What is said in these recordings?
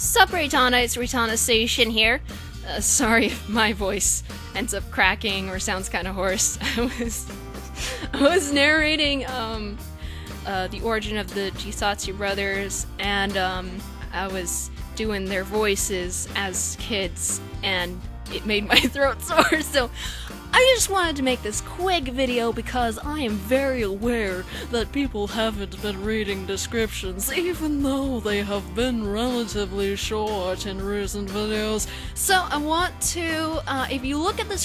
Sup, Reitanna, it's Reitanna Seishin here. Sorry if my voice ends up cracking or sounds kind of hoarse. I was narrating the origin of the Jisatsu brothers, and I was doing their voices as kids, and it made my throat sore, so I just wanted to make this quick video because I am very aware that people haven't been reading descriptions, even though they have been relatively short in recent videos. So I want to, if you look at the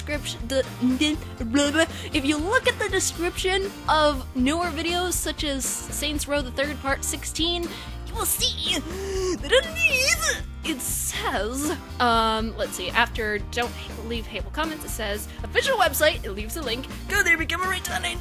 description of newer videos such as Saints Row the 3rd Part 16, you will see that underneath it says, let's see, after don't leave hateful comments, it says official website, it leaves a link, go there, become a Reitanna, and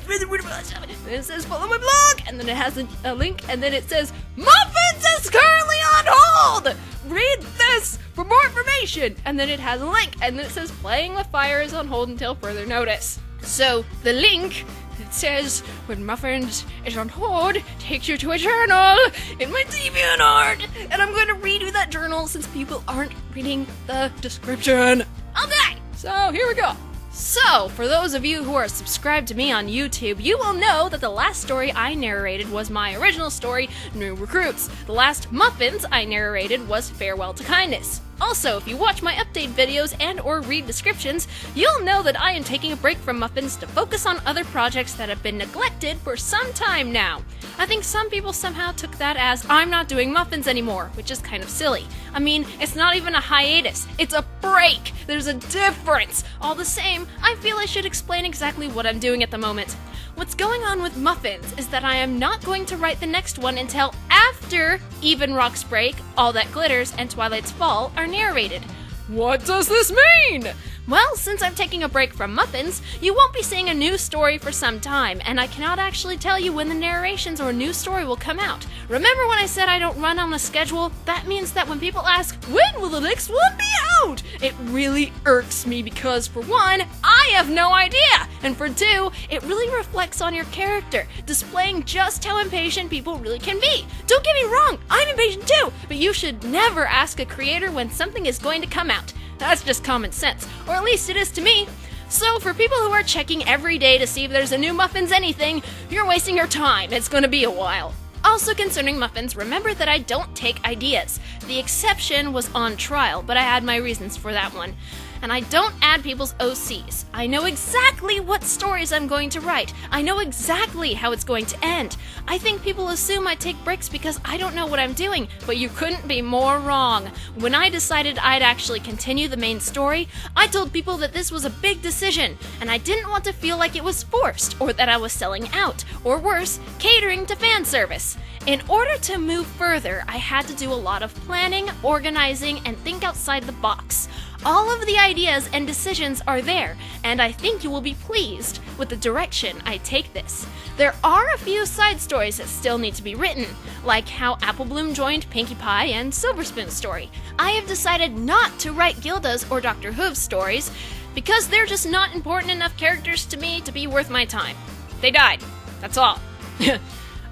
then it says follow my blog, and then it has a link, and then it says Muffins is currently on hold! Read this for more information! And then it has a link, and then it says playing with fire is on hold until further notice. So, the link, it says, when Muffins is on hold, takes you to a journal in my DeviantArt, and I'm going to read you that journal since people aren't reading the description. Okay, so here we go. So, for those of you who are subscribed to me on YouTube, you will know that the last story I narrated was my original story, New Recruits. The last Muffins I narrated was Farewell to Kindness. Also, if you watch my update videos and or read descriptions, you'll know that I am taking a break from Muffins to focus on other projects that have been neglected for some time now. I think some people somehow took that as I'm not doing Muffins anymore, which is kind of silly. I mean, it's not even a hiatus, it's a break! There's a difference! All the same, I feel I should explain exactly what I'm doing at the moment. What's going on with Muffins is that I am not going to write the next one until after Even Rock's Break, All That Glitters, and Twilight's Fall are narrated. What does this mean? Well, since I'm taking a break from Muffins, you won't be seeing a new story for some time, and I cannot actually tell you when the narrations or new story will come out. Remember when I said I don't run on a schedule? That means that when people ask, when will the next one be out? It really irks me because, for one, I have no idea, and for two, it really reflects on your character, displaying just how impatient people really can be. Don't get me wrong, I'm impatient too, but you should never ask a creator when something is going to come out. That's just common sense, or at least it is to me. So for people who are checking every day to see if there's a new Muffins anything, you're wasting your time. It's gonna be a while. Also concerning Muffins, remember that I don't take ideas. The exception was on trial, but I had my reasons for that one. And I don't add people's OCs. I know exactly what stories I'm going to write. I know exactly how it's going to end. I think people assume I take breaks because I don't know what I'm doing, but you couldn't be more wrong. When I decided I'd actually continue the main story, I told people that this was a big decision, and I didn't want to feel like it was forced, or that I was selling out, or worse, catering to fan service. In order to move further, I had to do a lot of planning, organizing, and think outside the box. All of the ideas and decisions are there, and I think you will be pleased with the direction I take this. There are a few side stories that still need to be written, like how Apple Bloom joined Pinkie Pie and Silver Spoon's story. I have decided not to write Gilda's or Dr. Who's stories, because they're just not important enough characters to me to be worth my time. They died. That's all.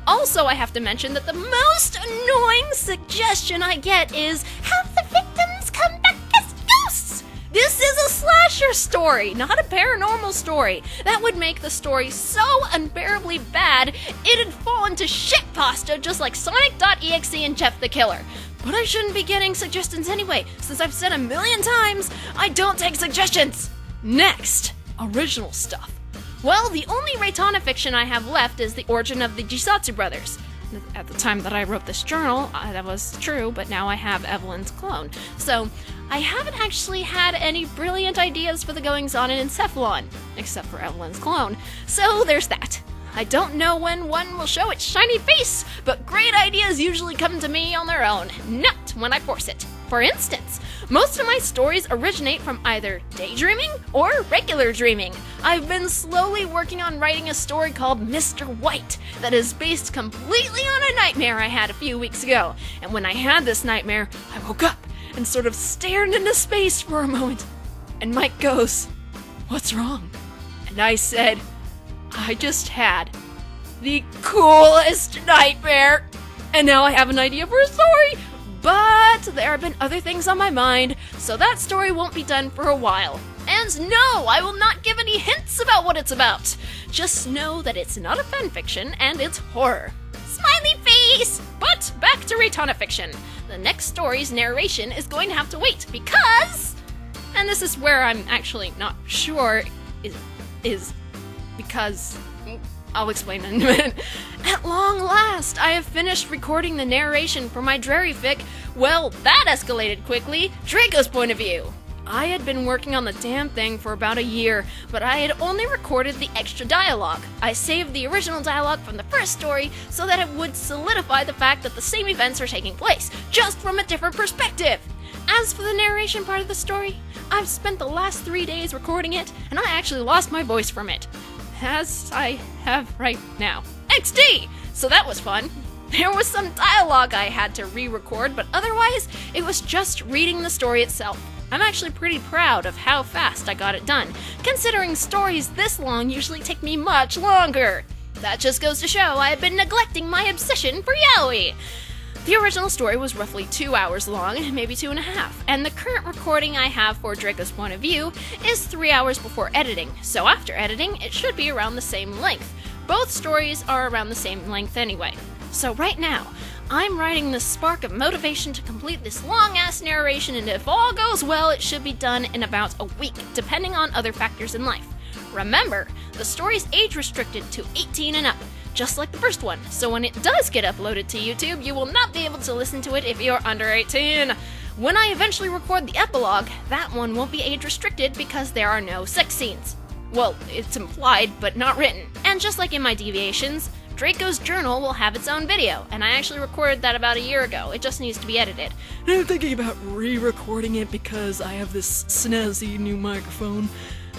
Also, I have to mention that the most annoying suggestion I get is, have the victims come back as ghosts! This is a slasher story, not a paranormal story. That would make the story so unbearably bad, it'd fall into shit pasta just like Sonic.exe and Jeff the Killer. But I shouldn't be getting suggestions anyway, since I've said a million times, I don't take suggestions! Next, original stuff. Well, the only Reitanna fiction I have left is the origin of the Jisatsu brothers. At the time that I wrote this journal, that was true, but now I have Evelyn's clone. So, I haven't actually had any brilliant ideas for the goings-on in Encephalon, except for Evelyn's clone. So, there's that. I don't know when one will show its shiny face, but great ideas usually come to me on their own, not when I force it. For instance, most of my stories originate from either daydreaming or regular dreaming. I've been slowly working on writing a story called Mr. White that is based completely on a nightmare I had a few weeks ago. And when I had this nightmare, I woke up and sort of stared into space for a moment. And Mike goes, "What's wrong?" And I said, "I just had the coolest nightmare, and now I have an idea for a story. But there have been other things on my mind, so that story won't be done for a while. And no, I will not give any hints about what it's about. Just know that it's not a fanfiction and it's horror. Smiley face! But back to Reitanna fiction. The next story's narration is going to have to wait because... And this is where I'm actually not sure is because... I'll explain in a minute. At long last, I have finished recording the narration for my Dreary fic. Well, that escalated quickly. Draco's point of view. I had been working on the damn thing for about a year, but I had only recorded the extra dialogue. I saved the original dialogue from the first story so that it would solidify the fact that the same events are taking place, just from a different perspective. As for the narration part of the story, I've spent the last 3 days recording it, and I actually lost my voice from it. As I have right now. XD! So that was fun. There was some dialogue I had to re-record, but otherwise, it was just reading the story itself. I'm actually pretty proud of how fast I got it done, considering stories this long usually take me much longer. That just goes to show I have been neglecting my obsession for yaoi. The original story was roughly 2 hours long, maybe 2.5, and the current recording I have for Draco's point of view is 3 hours before editing, so after editing, it should be around the same length. Both stories are around the same length anyway. So right now, I'm writing the spark of motivation to complete this long-ass narration, and if all goes well, it should be done in about a week, depending on other factors in life. Remember, the story's age-restricted to 18 and up, just like the first one, so when it does get uploaded to YouTube, you will not be able to listen to it if you're under 18. When I eventually record the epilogue, that one won't be age-restricted because there are no sex scenes. Well, it's implied, but not written. And just like in my deviations, Draco's journal will have its own video, and I actually recorded that about a year ago. It just needs to be edited. And I'm thinking about re-recording it because I have this snazzy new microphone,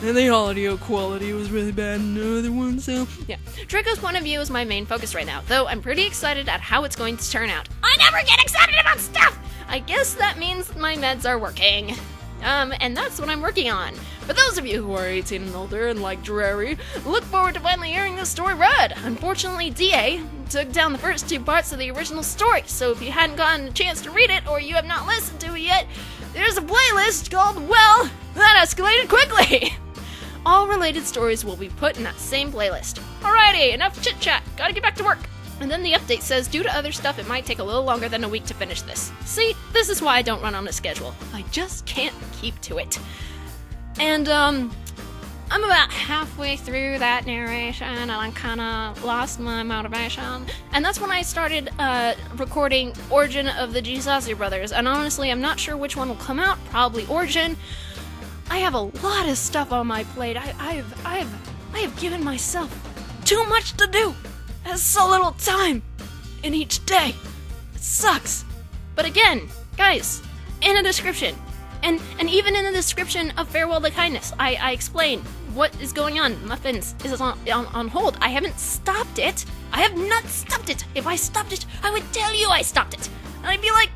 and the audio quality was really bad in the other one, so... Yeah, Draco's point of view is my main focus right now, though I'm pretty excited at how it's going to turn out. I never get excited about stuff! I guess that means my meds are working. And that's what I'm working on. For those of you who are 18 and older and like Dreary, look forward to finally hearing this story read. Unfortunately, DA took down the first 2 parts of the original story, so if you hadn't gotten a chance to read it or you have not listened to it yet, there's a playlist called, well, that escalated quickly. All related stories will be put in that same playlist. Alrighty, enough chit-chat, gotta get back to work. And then the update says, due to other stuff, it might take a little longer than a week to finish this. See, this is why I don't run on a schedule. I just can't keep to it. And, I'm about halfway through that narration, and I kinda lost my motivation. And that's when I started, recording Origin of the Jisasi Brothers, and honestly, I'm not sure which one will come out, probably Origin. I have a lot of stuff on my plate. I have given myself too much to do. There's so little time in each day. It sucks. But again, guys, in the description, and even in the description of Farewell to Kindness, I explain what is going on. Muffins is on hold. I haven't stopped it. I have not stopped it. If I stopped it, I would tell you I stopped it. And I'd be like,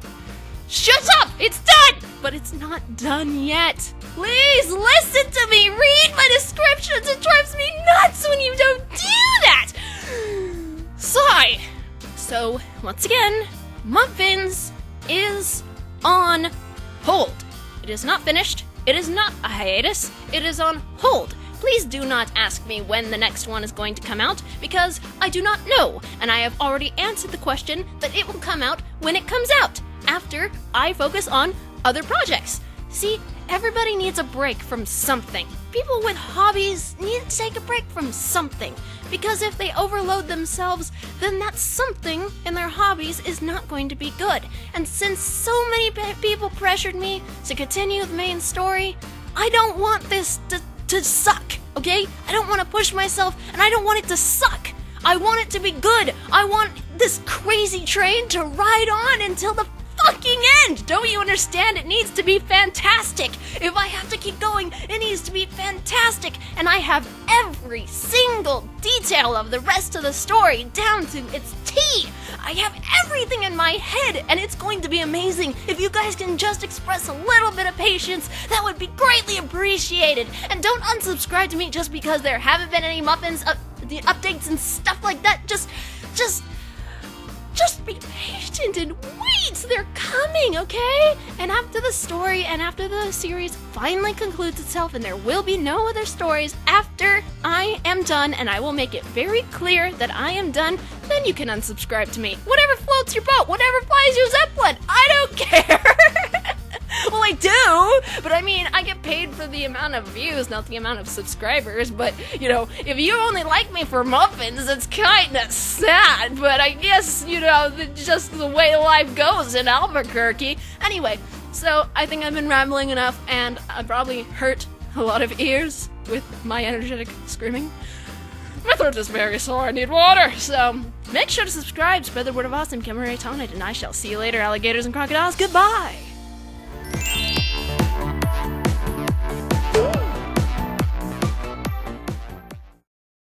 shut up! It's done! But it's not done yet. Please listen to me. Read my descriptions. It drives me nuts when you don't do that. Sigh. So, once again, Muffins is on hold. It is not finished. It is not a hiatus. It is on hold. Please do not ask me when the next one is going to come out, because I do not know, and I have already answered the question that it will come out when it comes out, after I focus on other projects. See, everybody needs a break from something. People with hobbies need to take a break from something, because if they overload themselves, then that something in their hobbies is not going to be good. And since so many people pressured me to continue the main story, I don't want this to suck, okay? I don't want to push myself, and I don't want it to suck. I want it to be good. I want this crazy train to ride on until the fucking end! Don't you understand? It needs to be fantastic! If I have to keep going, it needs to be fantastic! And I have every single detail of the rest of the story down to its T! I have everything in my head, and it's going to be amazing! If you guys can just express a little bit of patience, that would be greatly appreciated! And don't unsubscribe to me just because there haven't been any Muffins the updates and stuff like that. Just be patient and wait! tweets, they're coming, okay? And after the story and after the series finally concludes itself, and there will be no other stories after I am done, and I will make it very clear that I am done, then you can unsubscribe to me. Whatever floats your boat, whatever flies your Zeppelin, I don't care. Well, I do, but I mean, I get paid for the amount of views, not the amount of subscribers, but, you know, if you only like me for muffins, it's kinda sad, but I guess, you know, just the way life goes in Albuquerque. Anyway, so I think I've been rambling enough, and I probably hurt a lot of ears with my energetic screaming. My throat is very sore, I need water, so make sure to subscribe, spread the word of awesome, become a Reitanna, and I shall see you later, alligators and crocodiles, goodbye!